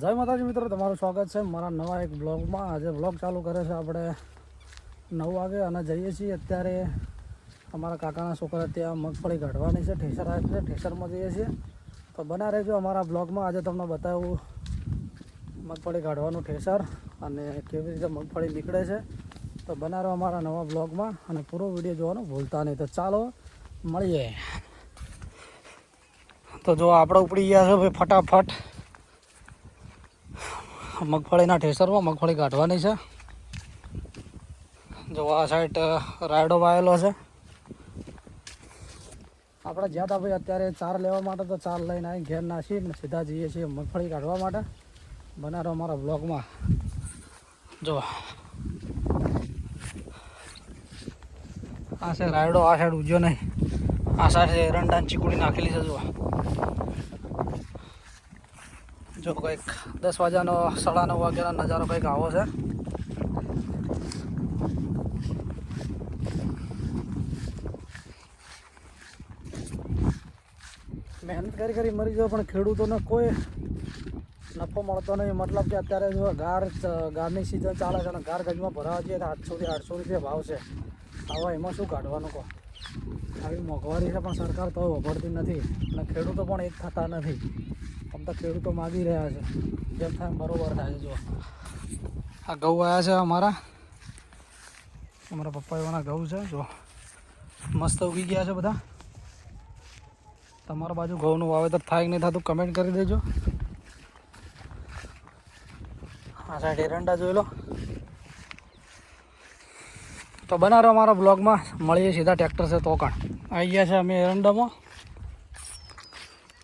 જય માતાજી મિત્રો, તમારું સ્વાગત છે મારા નવા એક બ્લોગમાં. આજે બ્લોગ ચાલુ કરે છે આપણે 9 વાગે અને જઈએ છીએ અત્યારે અમારા કાકાના છોકરા ત્યાં મગફળી કાઢવાની છે. ઠેસર આવે છે, ઠેસરમાં જઈએ છીએ. તો બના રહેજો અમારા બ્લોગમાં. આજે તમને બતાવું મગફળી કાઢવાનું ઠેસર અને કેવી રીતે મગફળી નીકળે છે. તો બના રહો અમારા નવા બ્લોગમાં અને પૂરો વિડીયો જોવાનું ભૂલતા નહીં. તો ચાલો મળીએ. તો જો આપણે ઉપડી ગયા છે ભાઈ ફટાફટ મગફળીના ઠેસરમાં. મગફળી કાઢવાની છે. જો આ સાઈડ રાયડો વાયેલો છે. આપણે જ્યાં હતા ભાઈ અત્યારે ચાર લેવા માટે, તો ચાર લઈને આવી ઘેર નાખી ને સીધા જઈએ છીએ મગફળી કાઢવા માટે. બના રહો અમારા બ્લોગમાં. જો આ છે રાયડો, આ સાઈડ ઉજ્યો નહીં, આ સાઈડ એરંડાની ચીકુડી નાખેલી છે. જો કંઈક 10 વાગ્યાનો 9:30 વાગ્યાનો નજારો કંઈક આવો છે. મહેનત કરી મરી જાવ પણ ખેડૂતોને કોઈ નફો મળતો નહીં. મતલબ કે અત્યારે જો ગારની સિઝન ચાલે છે અને ગાર ગજમાં ભરાવા જઈએ તો 700 થી 800 રૂપિયા ભાવ છે. હવે એમાં શું કાઢવાનું કહો? આવી મોંઘવારી છે પણ સરકાર તો વભરતી નથી અને ખેડૂતો પણ એક થતા નથી. આમ તો ખેડૂતો માગી રહ્યા છે, જેમ થાય બરોબર થાય છે. જો આ ઘઉં આવ્યા છે અમારા પપ્પાઓના ઘઉં છે. જો મસ્ત ઉગી ગયા છે બધા. તમારા બાજુ ઘઉંનું વાવેતર થાય કે નહીં થતું કમેન્ટ કરી દેજો. આ સાઈડ એરંડા જોઈ લો. તો બના રહો અમારા બ્લોગમાં. મળીએ સીધા ટ્રેક્ટર છે તોકાણ. આવી ગયા છે અમે એરંડામાં.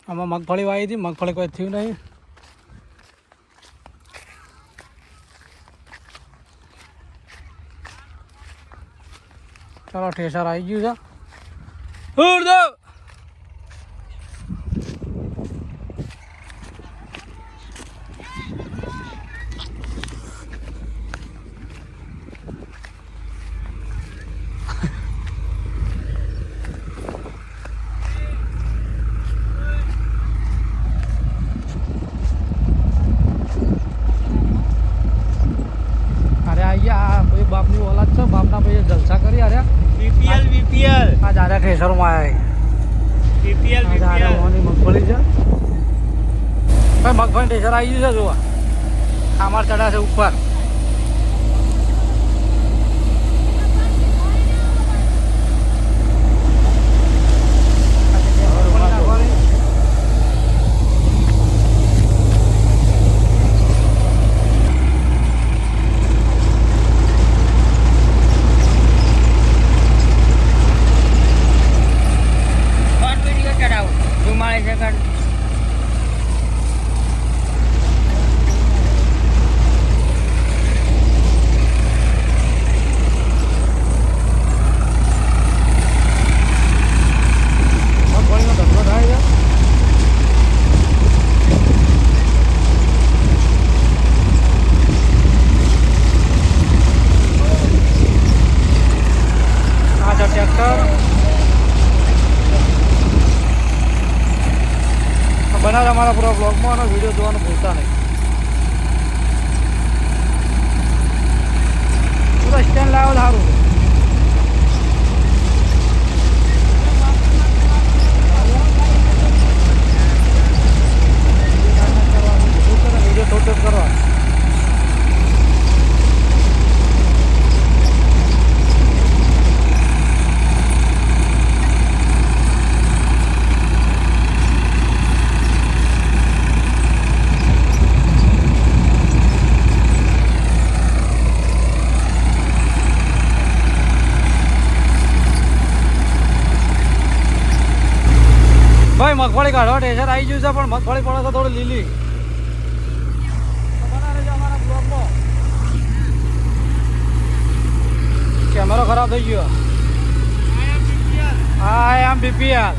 આમાં મગફળી વાવી હતી, મગફળી કોઈ થયું નહીં. ચાલો ઠેસર આવી ગયું છે. બાપની ઓલાદ છે, બાપના ભાઈ જલસા કરી આર્યા. વીપીએલ આ દાદા ઠેસરમાં આવ્યા. વીપીએલ મગફળી છે ભાઈ. મગફળી ઠેસર આવી ગયું છે. જોવા આમાર ચડ્યા છે ઉપર. બનાવ અમારા પૂરા બ્લોગમાં અને વિડીયો જોવાનું ભૂલતા નહીં. પૂરા સ્ટેન્ડ લાવો સારું. વિડીયો થોડું કરવા. ભાઈ મગફળી કાઢવા ઠેસર આવી ગયું છે પણ મગફળી પડે છે થોડી લીલી. અમારા બ્લોગમાં કેમેરો ખરાબ થઈ ગયો. આઈ એમ બીપીએલ.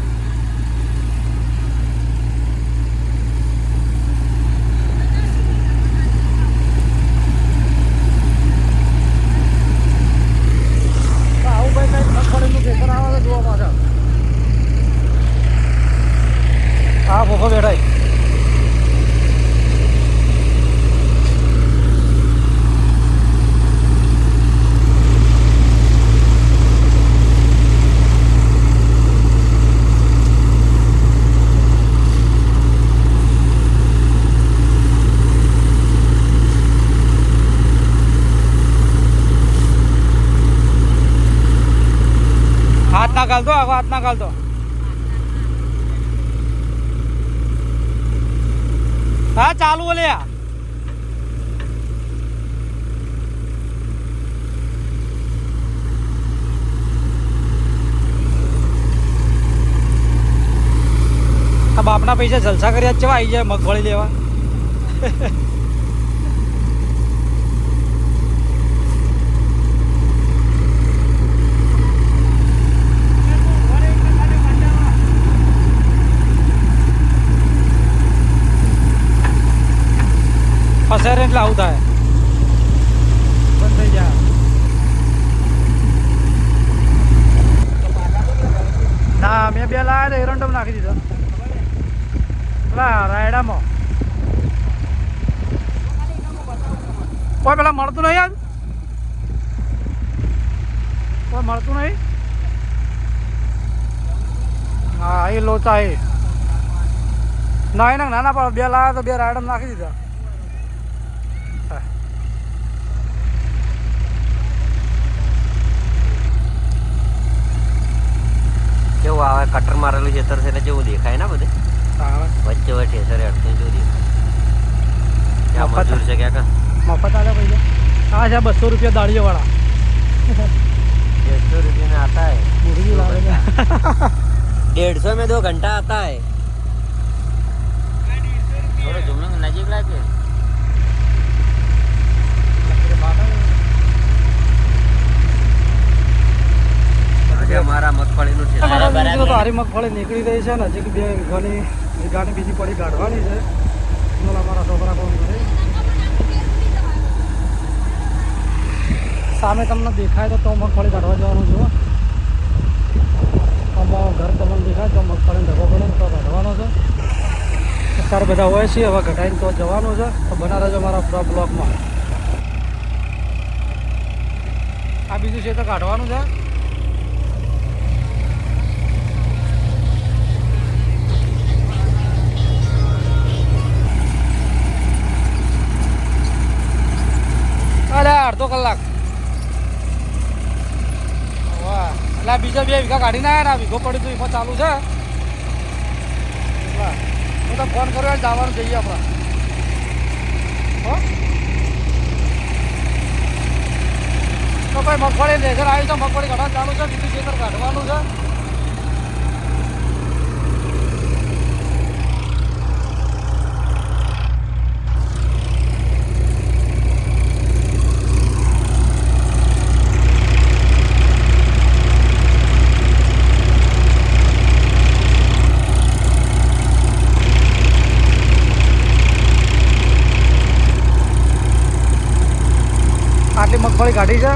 આવું ભાઈ કઈ મગફળીનું ઠેસર આવે છે જોવા પાછા. હા ભોખો બેઠાય. ના ગાલતો, આખો હાથ ના ગાલતો. હા ચાલુ લે. આ બાપના પૈસા જલસા કર્યા ચેવા આવી જાય મગફળી લેવા. ફસાય એટલે આવું થાય, બંધ થઈ જાય. ના મેં 2 લાવ્યા તો એરંડમ નાખી દીધો પેલા રાયડામાં. કોઈ પેલા મળતું નહીં, આજ કોઈ મળતું નહીં. હા એ લોચા એ ના ના નાના પણ 2 લાવ્યા તો 2 રાયડમ નાખી દીધા. કેવું આવે કટર મારેલું ખેતર છે એટલે જેવું દેખાય ને બધે વચ્ચે વચ્ચે ઠેસરે અડતું જેવું દેખાય. ક્યાં મજૂર છે ક્યાં મફત આલે પૈસા. હા છે 200 રૂપિયા દાળીઓ વાળા. 150 रुपये में आता है. मुर्गी लावे 150 में 2 घंटा आता है. थोड़ा जुमलों नजीक लाके हमारा મગફળીનું છે. તો હારી મગફળી નીકળી ગઈ છે ને હજી 2 વીઘાની બીજી પડી કાઢવાની છે. અમારા છોકરા કોણ કરે. સામે તમને દેખાય તો મગફળી કાઢવા જવાનું છું. આમાં ઘર તમને દેખાય તો મગફળી ઢગો પડે તો કાઢવાનો છે. અત્યારે બધા હોય છે, હવે ઘટાઈને તો જવાનું છે. તો બના રહેજો મારા બ્લોકમાં. આ બીજું છે તો કાઢવાનું છે. અરે અડધો કલાક. વાહ એટલે બીજા 2 વીઘા કાઢીને આવ્યા ને આ વીઘો પડ્યું તો એમાં ચાલુ છે. હું તો ફોન કર્યો જવાનું જઈએ આપણે. હો તો ભાઈ મગફળી લેઝર આવી તો મગફળી કાઢવા ચાલુ છે. બીજું ખેતર કાઢવાનું છે. આટલી મગફળી કાઢી છે.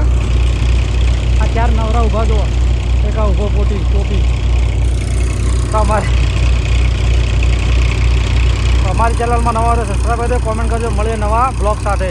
આ 4 નવરા ઊભા જુઓ. એક આ ઊભો ટોપી. તો અમારી ચેનલમાં નવા હોય તો સબસ્ક્રાઈબ કરજો, કોમેન્ટ કરજો. મળીએ નવા બ્લોગ સાથે.